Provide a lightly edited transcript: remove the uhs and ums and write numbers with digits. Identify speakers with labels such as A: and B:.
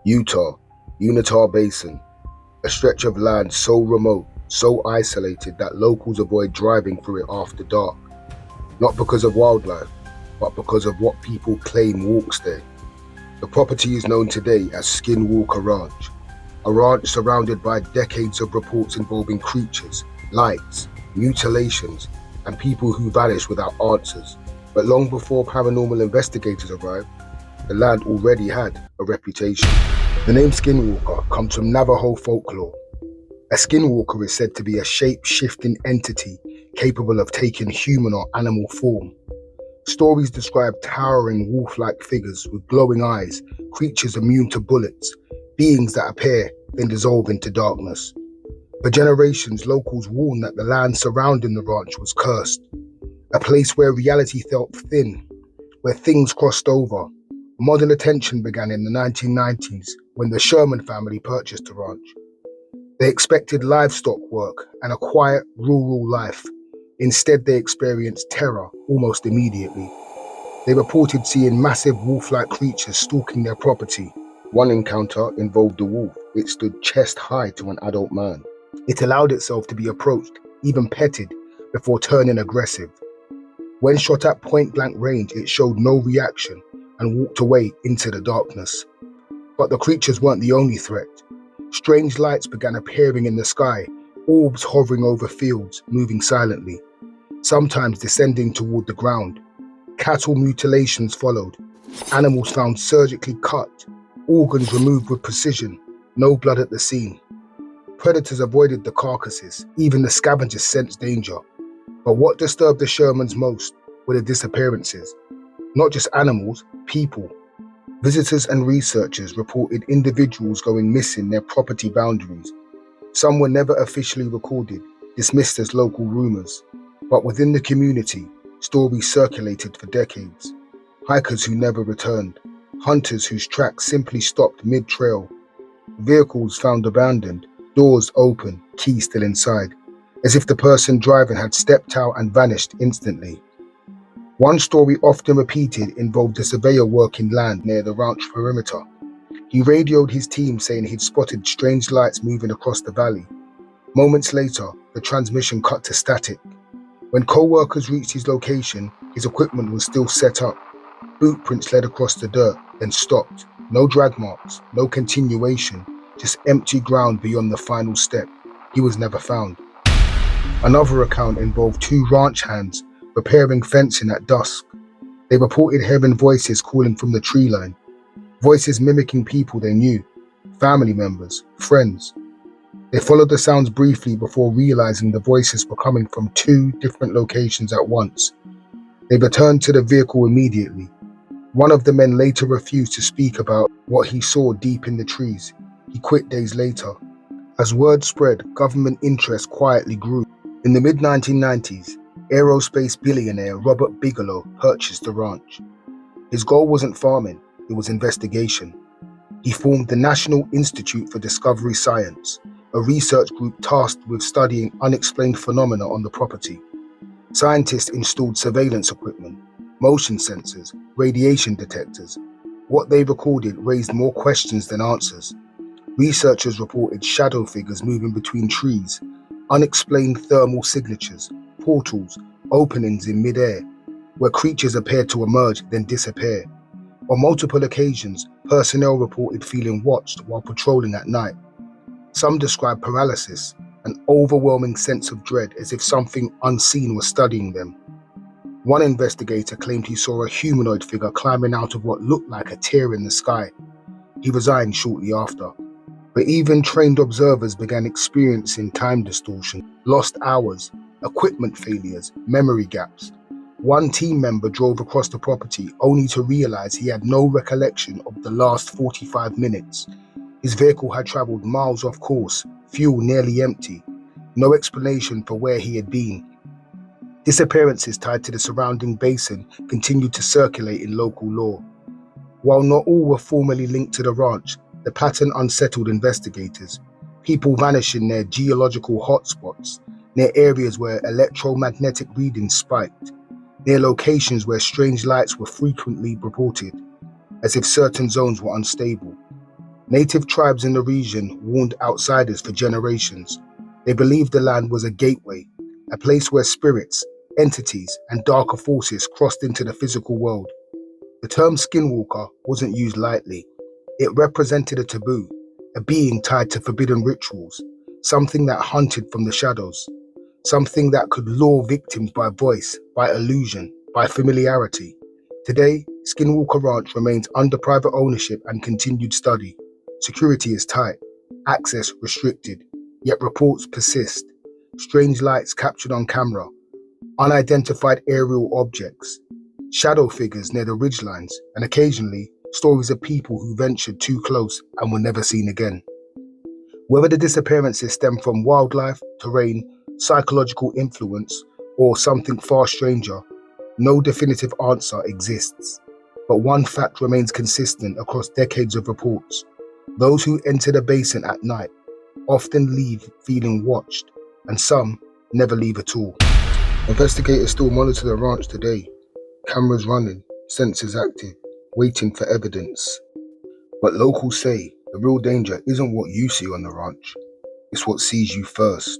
A: Utah, Uintah Basin, a stretch of land so remote, so isolated that locals avoid driving through it after dark, not because of wildlife, but because of what people claim walks there. The property is known today as Skinwalker Ranch, a ranch surrounded by decades of reports involving creatures, lights, mutilations, and people who vanish without answers. But long before paranormal investigators arrived, the land already had a reputation. The name Skinwalker comes from Navajo folklore. A skinwalker is said to be a shape-shifting entity capable of taking human or animal form. Stories describe towering wolf-like figures with glowing eyes, creatures immune to bullets, beings that appear then dissolve into darkness. For generations, locals warned that the land surrounding the ranch was cursed, a place where reality felt thin, where things crossed over. Modern attention began in the 1990s when the Sherman family purchased the ranch. They expected livestock work and a quiet, rural life. Instead, they experienced terror almost immediately. They reported seeing massive wolf-like creatures stalking their property. One encounter involved a wolf. It stood chest high to an adult man. It allowed itself to be approached, even petted, before turning aggressive. When shot at point-blank range, it showed no reaction and walked away into the darkness. But the creatures weren't the only threat. Strange lights began appearing in the sky, orbs hovering over fields, moving silently, sometimes descending toward the ground. Cattle mutilations followed, animals found surgically cut, organs removed with precision, no blood at the scene. Predators avoided the carcasses, even the scavengers sensed danger. But what disturbed the Shermans most were the disappearances. Not just animals, people. Visitors and researchers reported individuals going missing near property boundaries. Some were never officially recorded, dismissed as local rumors. But within the community, stories circulated for decades. Hikers who never returned, hunters whose tracks simply stopped mid-trail, vehicles found abandoned, doors open, keys still inside, as if the person driving had stepped out and vanished instantly. One story often repeated involved a surveyor working land near the ranch perimeter. He radioed his team saying he'd spotted strange lights moving across the valley. Moments later, the transmission cut to static. When co-workers reached his location, his equipment was still set up. Boot prints led across the dirt, then stopped. No drag marks, no continuation, just empty ground beyond the final step. He was never found. Another account involved two ranch hands repairing fencing at dusk. They reported hearing voices calling from the tree line, voices mimicking people they knew, family members, friends. They followed the sounds briefly before realizing the voices were coming from two different locations at once. They returned to the vehicle immediately. One of the men later refused to speak about what he saw deep in the trees. He quit days later. As word spread, government interest quietly grew. In the mid-1990s, aerospace billionaire Robert Bigelow purchased the ranch. His goal wasn't farming, it was investigation. He formed the National Institute for Discovery Science, a research group tasked with studying unexplained phenomena on the property. Scientists installed surveillance equipment, motion sensors, radiation detectors. What they recorded raised more questions than answers. Researchers reported shadow figures moving between trees, unexplained thermal signatures, portals, openings in mid-air, where creatures appeared to emerge then disappear. On multiple occasions, personnel reported feeling watched while patrolling at night. Some described paralysis, an overwhelming sense of dread as if something unseen was studying them. One investigator claimed he saw a humanoid figure climbing out of what looked like a tear in the sky. He resigned shortly after. But even trained observers began experiencing time distortion, lost hours, equipment failures, memory gaps. One team member drove across the property only to realize he had no recollection of the last 45 minutes. His vehicle had traveled miles off course, fuel nearly empty. No explanation for where he had been. Disappearances tied to the surrounding basin continued to circulate in local lore. While not all were formally linked to the ranch, the pattern unsettled investigators. People vanishing near geological hotspots, near areas where electromagnetic readings spiked, near locations where strange lights were frequently reported, as if certain zones were unstable. Native tribes in the region warned outsiders for generations. They believed the land was a gateway, a place where spirits, entities, and darker forces crossed into the physical world. The term skinwalker wasn't used lightly. It represented a taboo, a being tied to forbidden rituals, something that hunted from the shadows, something that could lure victims by voice, by illusion, by familiarity. Today, Skinwalker Ranch remains under private ownership and continued study. Security is tight, access restricted, yet reports persist. Strange lights captured on camera, unidentified aerial objects, shadow figures near the ridgelines, and occasionally stories of people who ventured too close and were never seen again. Whether the disappearances stem from wildlife, terrain, psychological influence, or something far stranger, no definitive answer exists. But one fact remains consistent across decades of reports. Those who enter the basin at night often leave feeling watched, and some never leave at all. Investigators still monitor the ranch today, cameras running, sensors active, waiting for evidence. But locals say the real danger isn't what you see on the ranch, it's what sees you first.